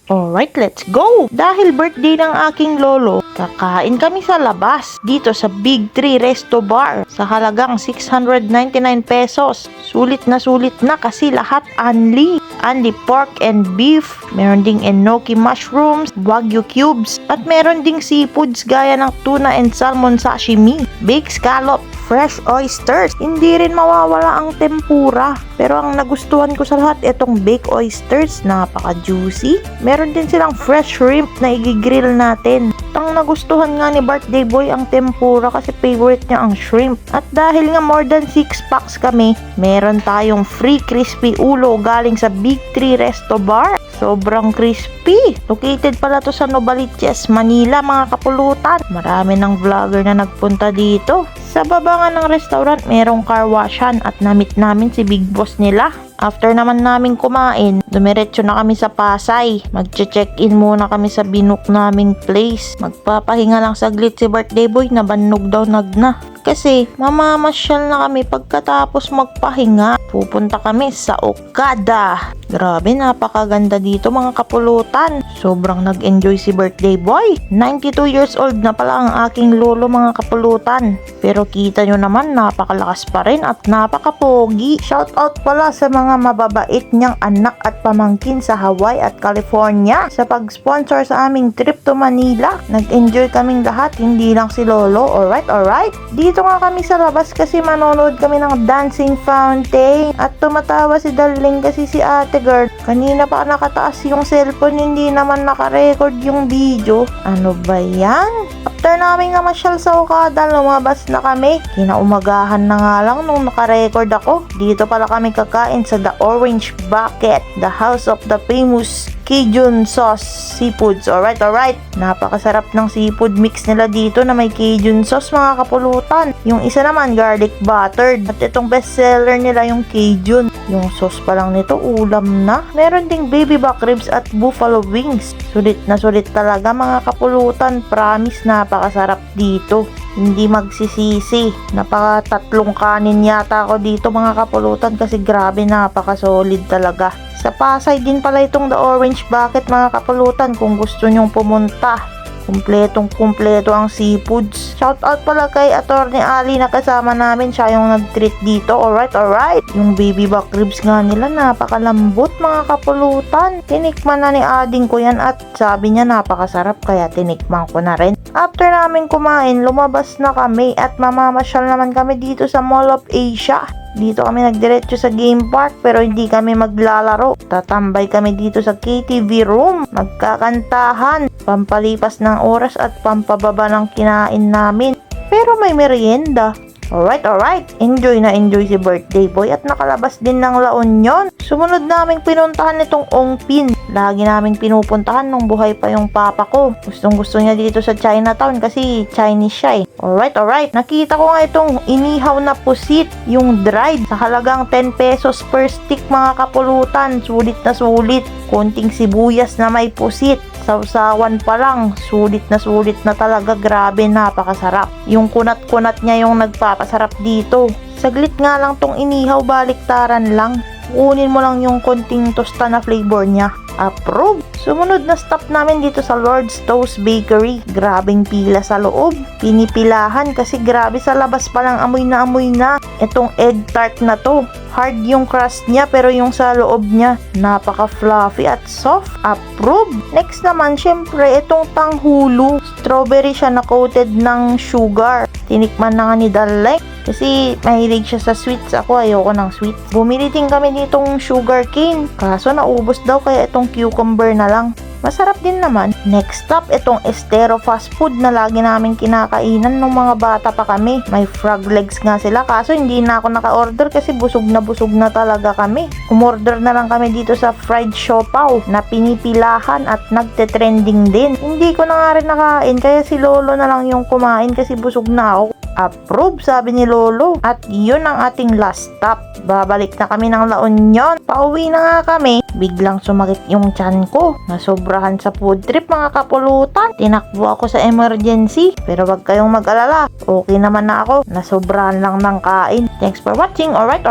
Alright, let's go! Dahil birthday ng aking lolo, kakain kami sa labas dito sa Big 3 Resto Bar sa halagang 699 pesos. Sulit na kasi lahat unli. Unli pork and beef, meron ding enoki mushrooms, wagyu cubes, at meron ding seafoods gaya ng tuna and salmon sashimi, baked scallop, fresh oysters. Hindi rin mawawala ang tempura. Pero ang nagustuhan ko sa lahat, itong baked oysters, napaka-juicy. Meron din silang fresh shrimp na i-grill natin. Ang nagustuhan nga ni birthday boy ang tempura kasi favorite niya ang shrimp. At dahil nga more than 6 packs kami, meron tayong free crispy ulo galing sa Big 3 Resto Bar. Sobrang crispy. Located pala to sa Novaliches, Manila, mga kapulutan. Marami ng vlogger na nagpunta dito. Sa baba nga ng restaurant, merong car washan at namit namin si big boss nila. After naman namin kumain, dumiretso na kami sa Pasay. Magche-check-in muna kami sa binook naming place. Magpapahinga lang saglit si birthday boy, nabannog daw nagna. Kasi mamamasyal na kami pagkatapos magpahinga. Pupunta kami sa Okada. Grabe, napakaganda dito mga kapulutan. Sobrang nag-enjoy si birthday boy. 92 years old na pala ang aking lolo mga kapulutan. Pero kita nyo naman, napakalakas pa rin at napakapogi. Shoutout pala sa mga mababait niyang anak at pamangkin sa Hawaii at California sa pag-sponsor sa aming trip to Manila. Nag-enjoy kaming lahat, hindi lang si lolo. Alright. Dito nga kami sa labas kasi manonood kami ng dancing fountain. At tumatawa si Darling kasi si ate girl, kanina pa nakataas yung cellphone, hindi naman nakarecord yung video. Ano ba yan? After namin nga masyal sa Okada, lumabas na kami. Kinaumagahan na nga lang nung nakarecord ako. Dito pala kami kakain sa The Orange Bucket, the house of the famous Cajun sauce seafoods. Alright. Napakasarap ng seafood mix nila dito na may Cajun sauce mga kapulutan. Yung isa naman garlic buttered. At itong best seller nila yung Cajun. Yung sauce pa lang nito ulam na. Meron ding baby back ribs at buffalo wings. Sulit na sulit talaga mga kapulutan. Promise, napakasarap dito. Hindi magsisisi. Napakatatlong kanin yata ako dito mga kapulutan kasi grabe, napakasolid talaga. Sa Pasay din pala itong The Orange Bucket mga kapulutan kung gusto nyong pumunta. Kumpletong-kumpleto ang seafoods. Shoutout pala kay Attorney Ali na kasama namin. Siya yung nag-treat dito. Alright. Yung baby back ribs nga nila, napakalambot mga kapulutan. Tinikman na ni ading ko yan at sabi niya napakasarap kaya tinikman ko na rin. After namin kumain, lumabas na kami at mamamasyal naman kami dito sa Mall of Asia. Dito kami nagdiretso sa game park pero hindi kami maglalaro. Tatambay kami dito sa KTV room. Magkakantahan, pampalipas ng oras at pampababa ng kinain namin. Pero may merienda. Alright. Enjoy si birthday boy at nakalabas din ng La Union. Sumunod naming pinuntahan itong Ongpin. Lagi naming pinupuntahan nung buhay pa yung papa ko. Gustong-gusto niya dito sa Chinatown kasi Chinese siya eh. Alright. Nakita ko nga itong inihaw na pusit, yung dried, sa halagang 10 pesos per stick mga kapulutan. Sulit na sulit. Konting sibuyas na may pusit. Sausawan pa lang, sulit na talaga, grabe, napakasarap. Yung kunat-kunat niya yung nagpapasarap dito. Saglit nga lang tong inihaw, baliktaran lang. Kunin mo lang yung konting tosta na flavor niya. Approve! Sumunod na stop namin dito sa Lord's Toast Bakery. Grabing pila sa loob. Pinipilahan kasi grabe, sa labas pa lang amoy na. Itong egg tart na to. Hard yung crust niya pero yung sa loob niya napaka-fluffy at soft. Approve! Next naman, syempre, itong tanghulo. Strawberry siya na coated ng sugar. Tinikman na nga ni Dalek. Kasi mahilig siya sa sweets. Ako ayoko ng sweet. Bumili din kami ditong sugar cane. Kaso naubos daw kaya itong cucumber na lang. Masarap din naman. Next stop, itong Estero fast food na lagi namin kinakainan nung mga bata pa kami. May frog legs nga sila. Kaso hindi na ako naka-order kasi busog na talaga kami. Umorder na lang kami dito sa fried siopaw na pinipilahan at nagte-trending din. Hindi ko na nga rin nakain kaya si Lolo na lang yung kumain kasi busog na ako. Approve, sabi ni Lolo. At yun ang ating last stop. Babalik na kami ng La Union. Pauwi na nga kami. Biglang sumakit yung tiyan ko. Nasobrahan sa food trip mga kapulutan. Tinakbo ako sa emergency. Pero wag kayong mag-alala. Okay naman na ako. Nasobrahan lang ng kain. Thanks for watching. Alright.